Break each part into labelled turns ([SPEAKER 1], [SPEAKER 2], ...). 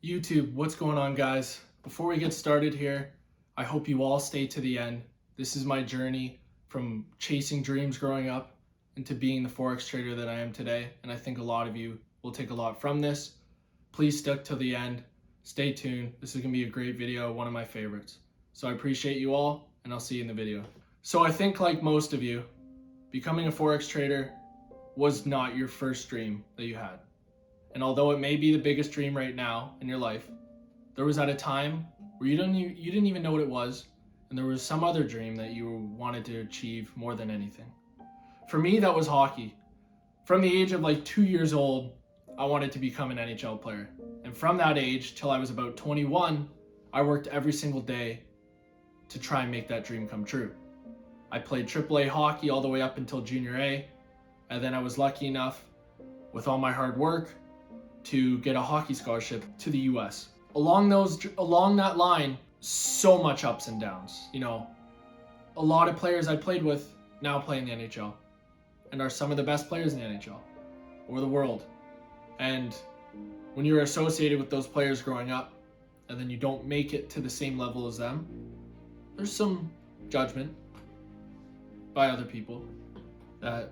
[SPEAKER 1] YouTube, what's going on, guys? Before we get started here, I hope you all stay to the end. This is my journey from chasing dreams growing up into being the Forex trader that I am today, and I think a lot of you will take a lot from this. Please stick till the end. Stay tuned. This is going to be a great video, one of my favorites. So I appreciate you all, and I'll see you in the video. So I think, like most of you, becoming a Forex trader was not your first dream that you had. And although it may be the biggest dream right now in your life, there was at a time where you didn't even know what it was, and there was some other dream that you wanted to achieve more than anything. For me, that was hockey. From the age of like 2 years old, I wanted to become an NHL player. And from that age till I was about 21, I worked every single day to try and make that dream come true. I played AAA hockey all the way up until junior A, and then I was lucky enough, with all my hard work, to get a hockey scholarship to the US. Along that line, so much ups and downs. You know, a lot of players I played with now play in the NHL and are some of the best players in the NHL or the world. And when you're associated with those players growing up and then you don't make it to the same level as them, there's some judgment by other people that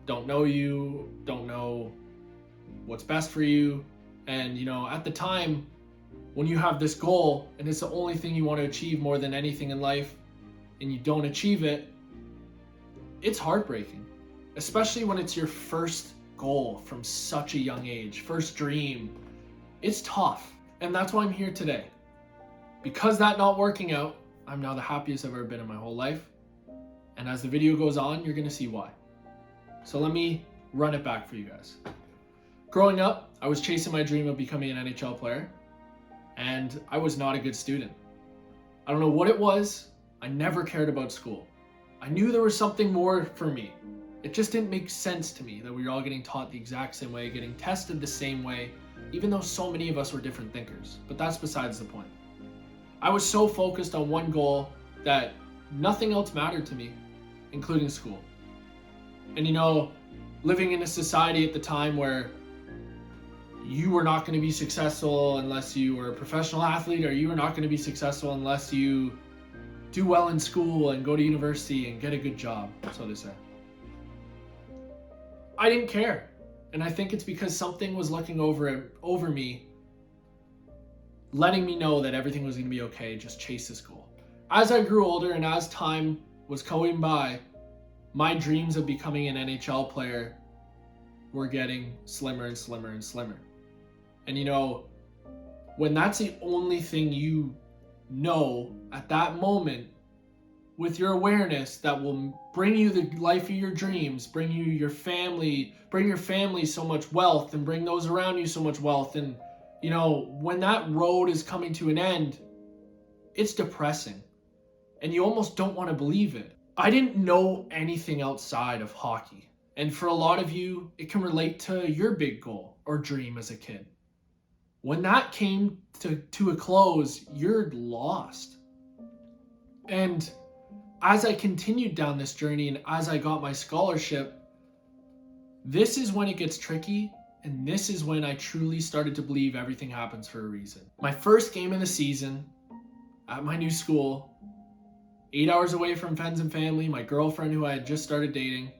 [SPEAKER 1] don't know you, don't know what's best for you. And you know, at the time when you have this goal and it's the only thing you want to achieve more than anything in life and you don't achieve it, it's heartbreaking, especially when it's your first goal from such a young age, first dream. It's tough. And that's why I'm here today. Because that not working out, I'm now the happiest I've ever been in my whole life. And as the video goes on, you're going to see why. So let me run it back for you guys. Growing up, I was chasing my dream of becoming an NHL player, and I was not a good student. I don't know what it was. I never cared about school. I knew there was something more for me. It just didn't make sense to me that we were all getting taught the exact same way, getting tested the same way, even though so many of us were different thinkers. But that's besides the point. I was so focused on one goal that nothing else mattered to me, including school. And you know, living in a society at the time where you were not going to be successful unless you were a professional athlete, or you were not going to be successful unless you do well in school and go to university and get a good job, so to say. I didn't care. And I think it's because something was looking over me, letting me know that everything was going to be okay, just chase this goal. As I grew older and as time was going by, my dreams of becoming an NHL player were getting slimmer and slimmer and slimmer. And you know, when that's the only thing you know at that moment, with your awareness that will bring you the life of your dreams, bring you your family, bring your family so much wealth, and bring those around you so much wealth. And you know, when that road is coming to an end, it's depressing. And you almost don't want to believe it. I didn't know anything outside of hockey. And for a lot of you, it can relate to your big goal or dream as a kid. When that came to a close, you're lost. And as I continued down this journey and as I got my scholarship, this is when it gets tricky, and this is when I truly started to believe everything happens for a reason. My first game of the season at my new school, 8 hours away from friends and family, my girlfriend who I had just started dating,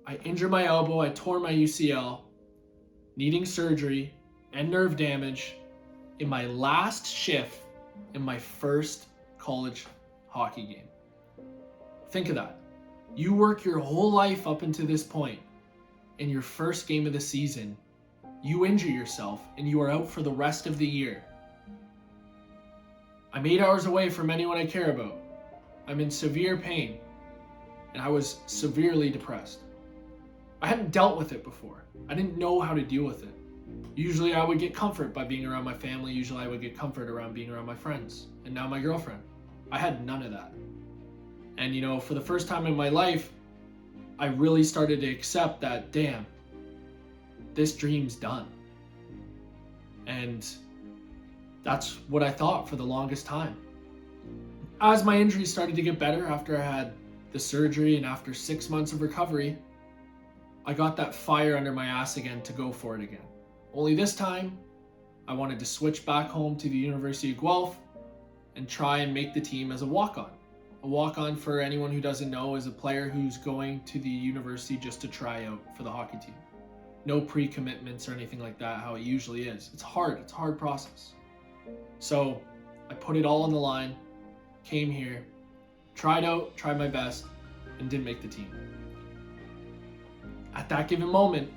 [SPEAKER 1] I injured my elbow, I tore my UCL, needing surgery and nerve damage in my last shift in my first college hockey game. Think of that. You work your whole life up until this point. In your first game of the season, you injure yourself and you are out for the rest of the year. I'm 8 hours away from anyone I care about. I'm in severe pain, and I was severely depressed. I hadn't dealt with it before. I didn't know how to deal with it. Usually I would get comfort by being around my family. Usually I would get comfort around being around my friends. And now my girlfriend. I had none of that. And you know, for the first time in my life, I really started to accept that, damn, this dream's done. And that's what I thought for the longest time. As my injuries started to get better after I had the surgery and after 6 months of recovery, I got that fire under my ass again to go for it again. Only this time, I wanted to switch back home to the University of Guelph and try and make the team as a walk-on. A walk-on, for anyone who doesn't know, is a player who's going to the university just to try out for the hockey team. No pre-commitments or anything like that, how it usually is. It's a hard process. So I put it all on the line, came here, tried my best, and didn't make the team. At that given moment,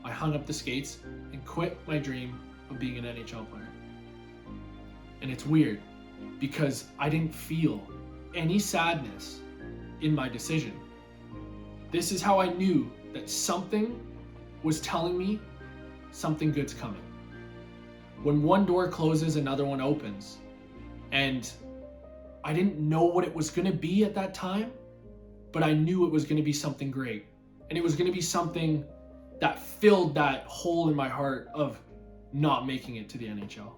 [SPEAKER 1] I hung up the skates and quit my dream of being an NHL player. And it's weird because I didn't feel any sadness in my decision. This is how I knew that something was telling me something good's coming. When one door closes, another one opens. And I didn't know what it was going to be at that time, but I knew it was going to be something great. And it was going to be something that filled that hole in my heart of not making it to the NHL.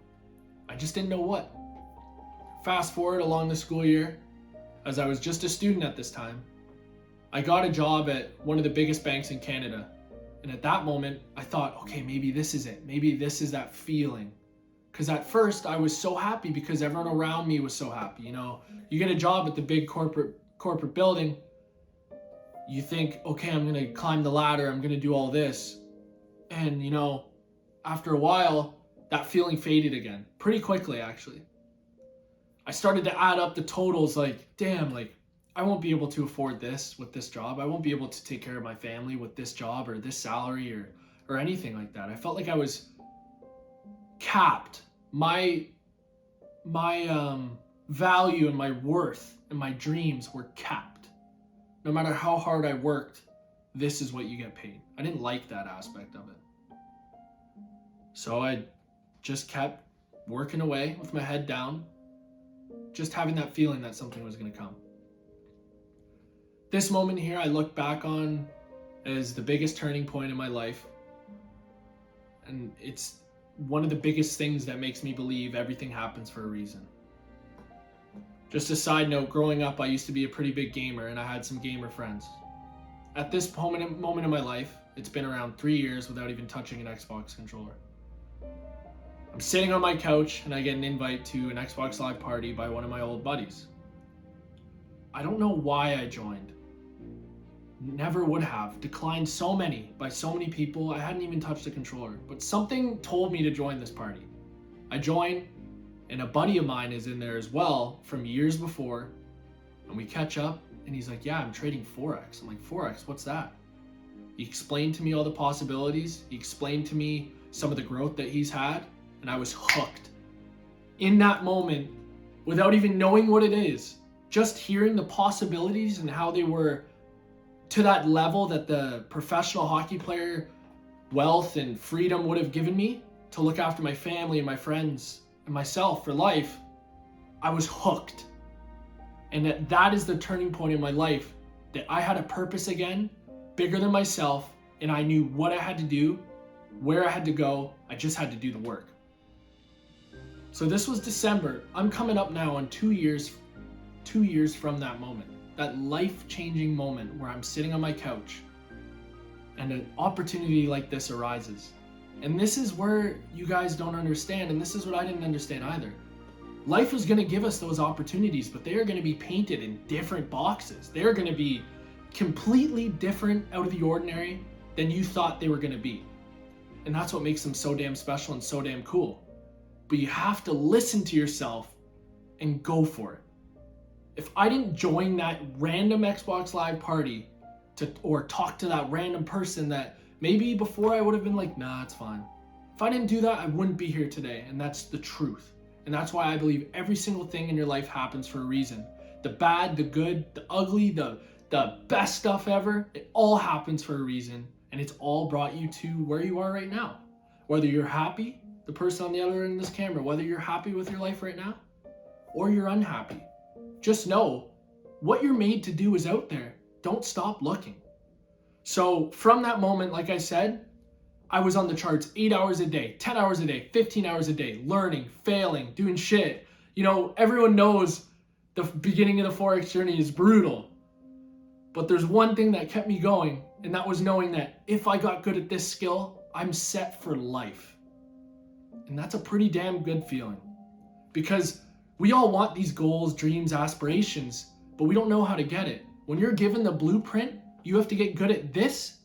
[SPEAKER 1] I just didn't know what. Fast forward along the school year, as I was just a student at this time, I got a job at one of the biggest banks in Canada. And at that moment, I thought, okay, maybe this is it. Maybe this is that feeling. Because at first, I was so happy because everyone around me was so happy. You know, you get a job at the big corporate building, you think, okay, I'm going to climb the ladder. I'm going to do all this. And, you know, after a while, that feeling faded again. Pretty quickly, actually. I started to add up the totals like, damn, like, I won't be able to afford this with this job. I won't be able to take care of my family with this job or this salary or anything like that. I felt like I was capped. My value and my worth and my dreams were capped. No matter how hard I worked, this is what you get paid. I didn't like that aspect of it. So I just kept working away with my head down, just having that feeling that something was going to come. This moment here I look back on as the biggest turning point in my life. And it's one of the biggest things that makes me believe everything happens for a reason. Just a side note, growing up, I used to be a pretty big gamer and I had some gamer friends. At this moment in my life, it's been around 3 years without even touching an Xbox controller. I'm sitting on my couch and I get an invite to an Xbox Live party by one of my old buddies. I don't know why I joined. Never would have. Declined by so many people. I hadn't even touched a controller. But something told me to join this party. I join, and a buddy of mine is in there as well from years before. And we catch up, and he's like, yeah, I'm trading Forex. I'm like, Forex, what's that? He explained to me all the possibilities. He explained to me some of the growth that he's had, and I was hooked. In that moment, without even knowing what it is, just hearing the possibilities and how they were to that level that the professional hockey player wealth and freedom would have given me to look after my family and my friends and myself for life, I was hooked. And that is the turning point in my life, that I had a purpose again, bigger than myself, and I knew what I had to do, where I had to go. I just had to do the work. So this was December. I'm coming up now on 2 years from that moment. That life-changing moment where I'm sitting on my couch and an opportunity like this arises. And this is where you guys don't understand, and this is what I didn't understand either. Life is going to give us those opportunities, but they are going to be painted in different boxes. They are going to be completely different, out of the ordinary, than you thought they were going to be. And that's what makes them so damn special and so damn cool. But you have to listen to yourself and go for it. If I didn't join that random Xbox Live party or talk to that random person that maybe before I would have been like, nah, it's fine. If I didn't do that, I wouldn't be here today. And that's the truth. And that's why I believe every single thing in your life happens for a reason. The bad, the good, the ugly, the best stuff ever, it all happens for a reason. And it's all brought you to where you are right now. Whether you're happy, the person on the other end of this camera, whether you're happy with your life right now or you're unhappy. Just know what you're made to do is out there. Don't stop looking. So from that moment, like I said, I was on the charts 8 hours a day, 10 hours a day, 15 hours a day, learning, failing, doing shit. You know, everyone knows the beginning of the Forex journey is brutal. But there's one thing that kept me going, and that was knowing that if I got good at this skill, I'm set for life. And that's a pretty damn good feeling. Because we all want these goals, dreams, aspirations, but we don't know how to get it. When you're given the blueprint, you have to get good at this.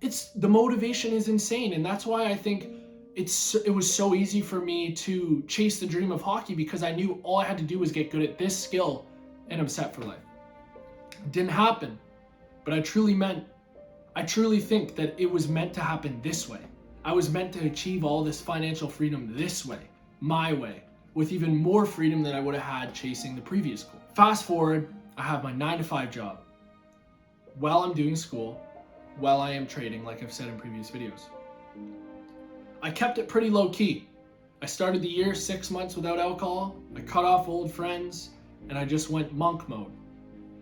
[SPEAKER 1] The motivation is insane. And that's why I think it was so easy for me to chase the dream of hockey, because I knew all I had to do was get good at this skill and I'm set for life. It didn't happen, but I truly think that it was meant to happen this way. I was meant to achieve all this financial freedom this way, my way, with even more freedom than I would have had chasing the previous goal. Fast forward, I have my 9-to-5 job while I'm doing school, while I am trading, like I've said in previous videos. I kept it pretty low key. I started the year 6 months without alcohol, I cut off old friends, and I just went monk mode.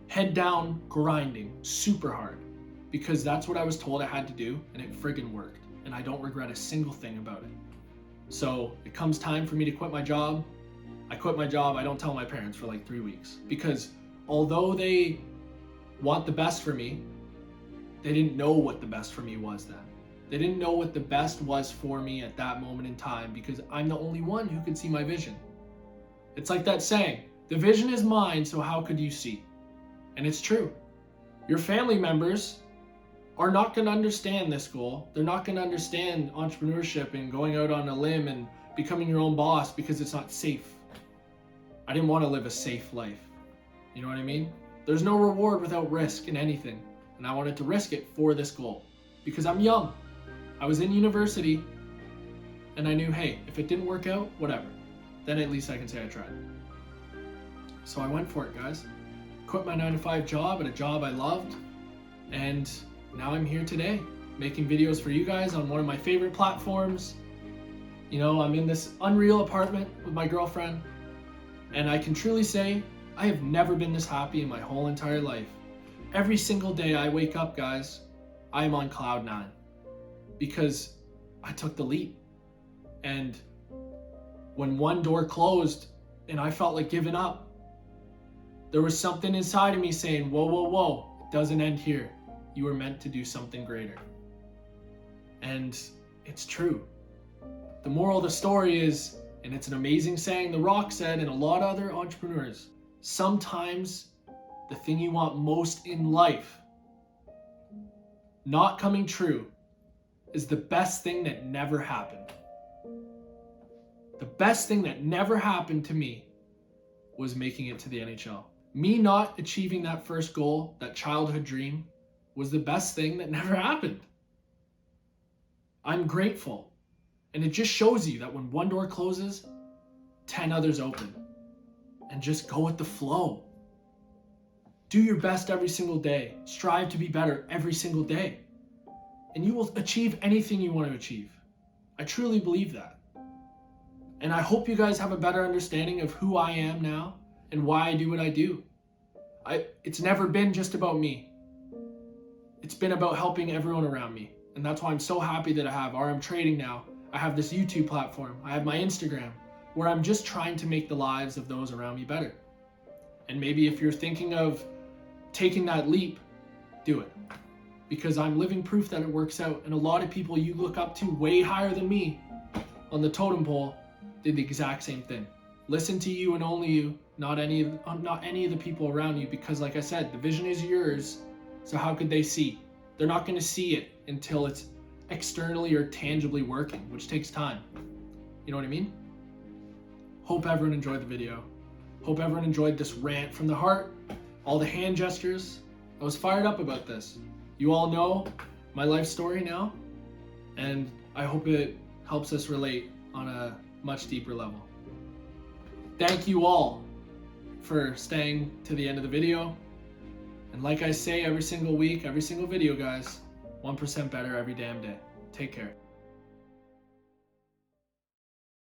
[SPEAKER 1] Head down, grinding, super hard, because that's what I was told I had to do, and it friggin' worked, and I don't regret a single thing about it. So it comes time for me to quit my job. I quit my job. I don't tell my parents for like 3 weeks, because although they want the best for me, they didn't know what the best for me was then. They didn't know what the best was for me at that moment in time, because I'm the only one who could see my vision. It's like that saying, the vision is mine, so how could you see? And it's true. Your family members are not going to understand this goal. They're not going to understand entrepreneurship and going out on a limb and becoming your own boss, because it's not safe. I didn't want to live a safe life. You know what I mean? There's no reward without risk in anything. And I wanted to risk it for this goal, because I'm young. I was in university, and I knew, hey, if it didn't work out, whatever. Then at least I can say I tried. So I went for it, guys. Quit my 9-to-5 job at a job I loved, and now I'm here today, making videos for you guys on one of my favorite platforms. You know, I'm in this unreal apartment with my girlfriend, and I can truly say I have never been this happy in my whole entire life. Every single day I wake up, guys, I am on cloud 9, because I took the leap. And when one door closed and I felt like giving up, there was something inside of me saying, whoa, whoa, whoa, it doesn't end here. You were meant to do something greater. And it's true. The moral of the story is, and it's an amazing saying The Rock said, and a lot of other entrepreneurs, sometimes the thing you want most in life not coming true is the best thing that never happened. The best thing that never happened to me was making it to the NHL. Me not achieving that first goal, that childhood dream, was the best thing that never happened. I'm grateful. And it just shows you that when one door closes, 10 others open. And just go with the flow. Do your best every single day. Strive to be better every single day. And you will achieve anything you want to achieve. I truly believe that. And I hope you guys have a better understanding of who I am now and why I do what I do. It's never been just about me. It's been about helping everyone around me. And that's why I'm so happy that I have RM Trading now. I have this YouTube platform. I have my Instagram, where I'm just trying to make the lives of those around me better. And maybe if you're thinking of taking that leap, do it. Because I'm living proof that it works out. And a lot of people you look up to way higher than me on the totem pole did the exact same thing. Listen to you and only you, not any of the people around you, because like I said, the vision is yours. So how could they see? They're not going to see it until it's externally or tangibly working, which takes time. You know what I mean? Hope everyone enjoyed the video. Hope everyone enjoyed this rant from the heart. All the hand gestures. I was fired up about this. You all know my life story now, and I hope it helps us relate on a much deeper level. Thank you all for staying to the end of the video. And like I say every single week, every single video, guys, 1% better every damn day. Take care.